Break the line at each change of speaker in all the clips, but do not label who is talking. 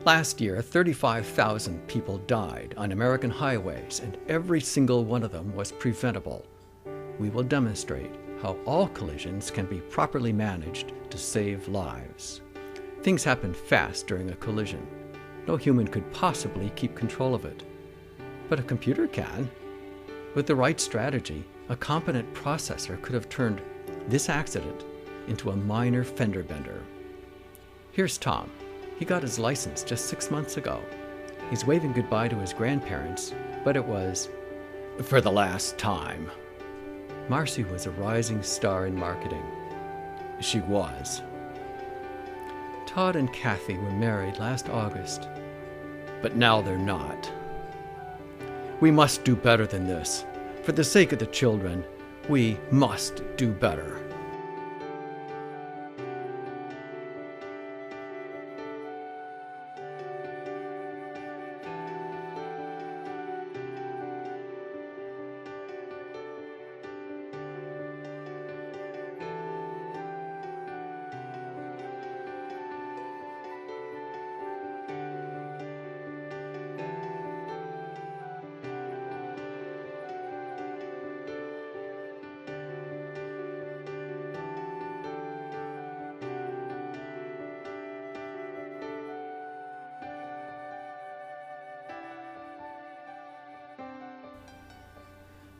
Last year, 35,000 people died on American highways, and every single one of them was preventable. We will demonstrate how all collisions can be properly managed to save lives. Things happen fast during a collision. No human could possibly keep control of it. But a computer can. With the right strategy, a competent processor could have turned this accident into a minor fender bender. Here's Tom. He got his license just 6 months ago. He's waving goodbye to his grandparents, but it was for the last time. Marcy was a rising star in marketing. She was. Todd and Kathy were married last August, but now they're not. We must do better than this. For the sake of the children, we must do better.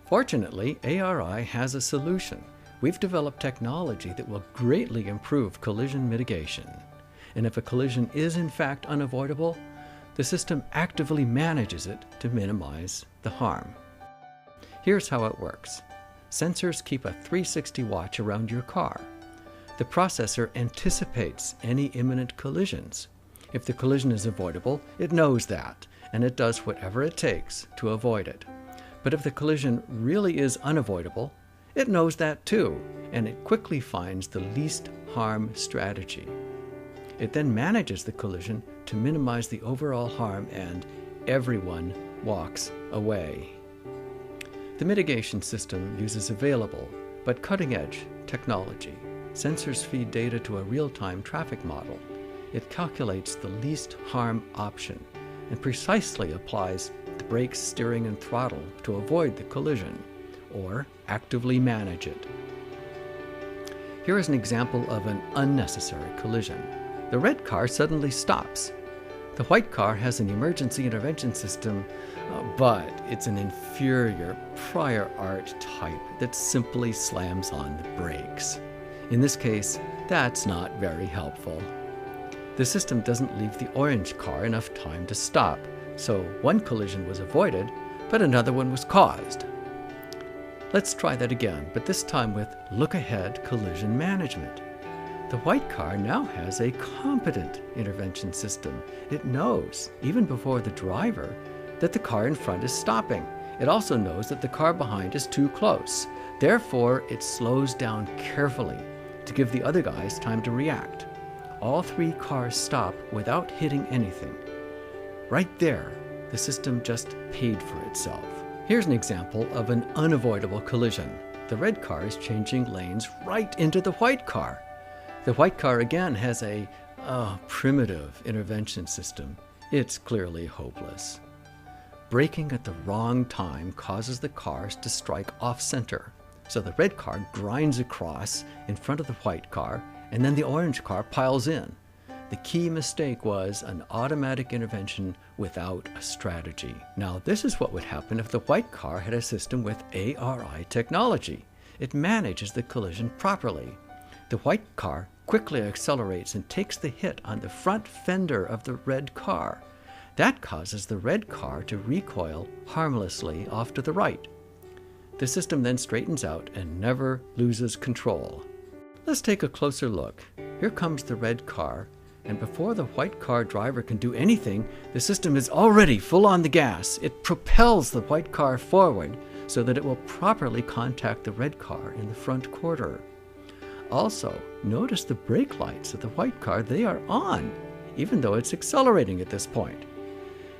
Fortunately, ARI has a solution. We've developed technology that will greatly improve collision mitigation. And if a collision is in fact unavoidable, the system actively manages it to minimize the harm. Here's how it works. Sensors keep a 360 watch around your car. The processor anticipates any imminent collisions. If the collision is avoidable, it knows that, and it does whatever it takes to avoid it. But if the collision really is unavoidable, it knows that too, and it quickly finds the least harm strategy. It then manages the collision to minimize the overall harm, and everyone walks away. The mitigation system uses available but cutting-edge technology. Sensors feed data to a real-time traffic model. It calculates the least harm option and precisely applies the brakes, steering, and throttle to avoid the collision, or actively manage it. Here is an example of an unnecessary collision. The red car suddenly stops. The white car has an emergency intervention system, but it's an inferior prior art type that simply slams on the brakes. In this case, that's not very helpful. The system doesn't leave the orange car enough time to stop, so one collision was avoided, but another one was caused. Let's try that again, but this time with look-ahead collision management. The white car now has a competent intervention system. It knows, even before the driver, that the car in front is stopping. It also knows that the car behind is too close. Therefore, it slows down carefully to give the other guys time to react. All three cars stop without hitting anything. Right there, the system just paid for itself. Here's an example of an unavoidable collision. The red car is changing lanes right into the white car. The white car again has a primitive intervention system. It's clearly hopeless. Braking at the wrong time causes the cars to strike off-center. So the red car grinds across in front of the white car, and then the orange car piles in. The key mistake was an automatic intervention without a strategy. Now, this is what would happen if the white car had a system with ARI technology. It manages the collision properly. The white car quickly accelerates and takes the hit on the front fender of the red car. That causes the red car to recoil harmlessly off to the right. The system then straightens out and never loses control. Let's take a closer look. Here comes the red car, and before the white car driver can do anything, the system is already full on the gas. It propels the white car forward so that it will properly contact the red car in the front quarter. Also, notice the brake lights of the white car, they are on, even though it's accelerating at this point.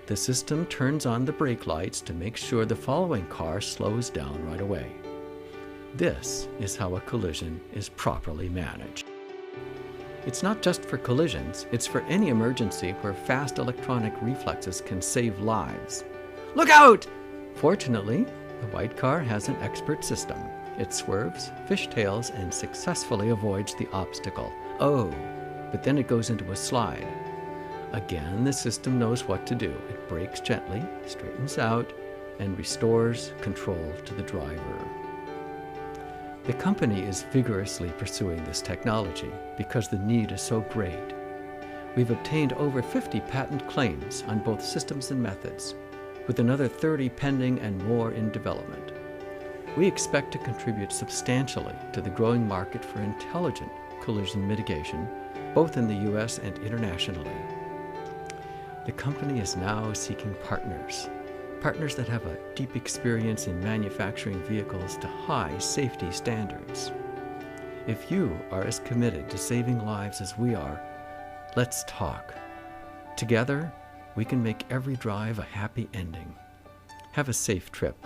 The system turns on the brake lights to make sure the following car slows down right away. This is how a collision is properly managed. It's not just for collisions, it's for any emergency where fast electronic reflexes can save lives. Look out! Fortunately, the white car has an expert system. It swerves, fishtails, and successfully avoids the obstacle. Oh, but then it goes into a slide. Again, the system knows what to do. It brakes gently, straightens out, and restores control to the driver. The company is vigorously pursuing this technology because the need is so great. We've obtained over 50 patent claims on both systems and methods, with another 30 pending and more in development. We expect to contribute substantially to the growing market for intelligent collision mitigation, both in the US and internationally. The company is now seeking partners that have a deep experience in manufacturing vehicles to high safety standards. If you are as committed to saving lives as we are, let's talk. Together, we can make every drive a happy ending. Have a safe trip.